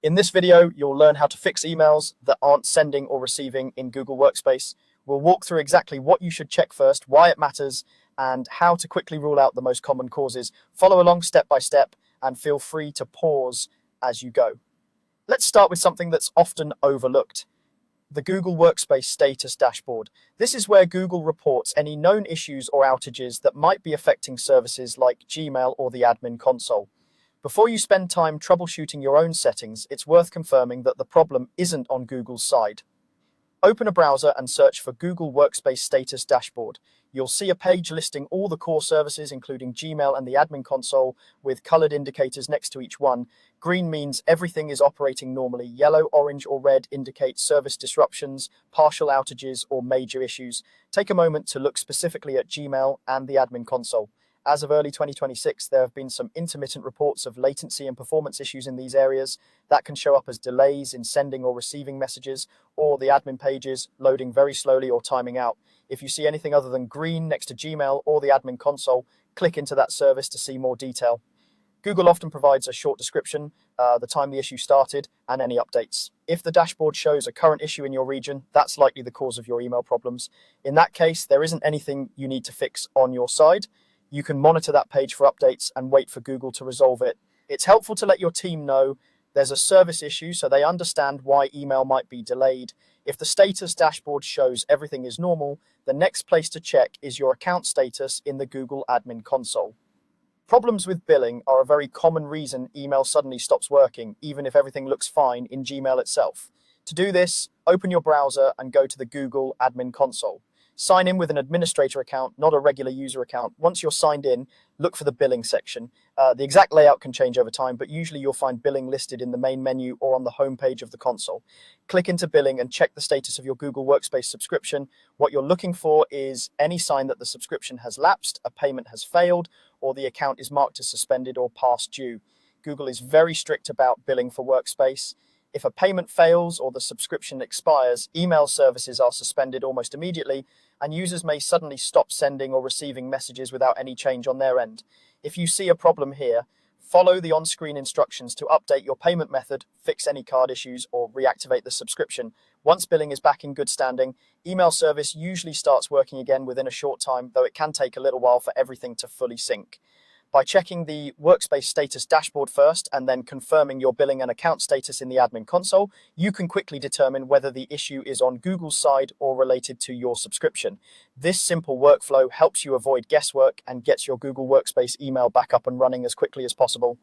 In this video, you'll learn how to fix emails that aren't sending or receiving in Google Workspace. We'll walk through exactly what you should check first, why it matters, and how to quickly rule out the most common causes. Follow along step by step and feel free to pause as you go. Let's start with something that's often overlooked: the Google Workspace status dashboard. This is where Google reports any known issues or outages that might be affecting services like Gmail or the admin console. Before you spend time troubleshooting your own settings, it's worth confirming that the problem isn't on Google's side. Open a browser and search for Google Workspace Status Dashboard. You'll see a page listing all the core services, including Gmail and the admin console, with colored indicators next to each one. Green means everything is operating normally. Yellow, orange, or red indicate service disruptions, partial outages, or major issues. Take a moment to look specifically at Gmail and the admin console. As of early 2026, there have been some intermittent reports of latency and performance issues in these areas. That can show up as delays in sending or receiving messages, or the admin pages loading very slowly or timing out. If you see anything other than green next to Gmail or the admin console, click into that service to see more detail. Google often provides a short description, the time the issue started, and any updates. If the dashboard shows a current issue in your region, that's likely the cause of your email problems. In that case, there isn't anything you need to fix on your side. You can monitor that page for updates and wait for Google to resolve it. It's helpful to let your team know there's a service issue so they understand why email might be delayed. If the status dashboard shows everything is normal, the next place to check is your account status in the Google admin console. Problems with billing are a very common reason email suddenly stops working, even if everything looks fine in Gmail itself. To do this, open your browser and go to the Google admin console. Sign in with an administrator account, not a regular user account. Once you're signed in, look for the billing section. The exact layout can change over time, but usually you'll find billing listed in the main menu or on the home page of the console. Click into billing and check the status of your Google Workspace subscription. What you're looking for is any sign that the subscription has lapsed, a payment has failed, or the account is marked as suspended or past due. Google is very strict about billing for Workspace. If a payment fails or the subscription expires, email services are suspended almost immediately, and users may suddenly stop sending or receiving messages without any change on their end. If you see a problem here, follow the on-screen instructions to update your payment method, fix any card issues, or reactivate the subscription. Once billing is back in good standing, email service usually starts working again within a short time, though it can take a little while for everything to fully sync. By checking the Workspace status dashboard first and then confirming your billing and account status in the admin console, you can quickly determine whether the issue is on Google's side or related to your subscription. This simple workflow helps you avoid guesswork and gets your Google Workspace email back up and running as quickly as possible.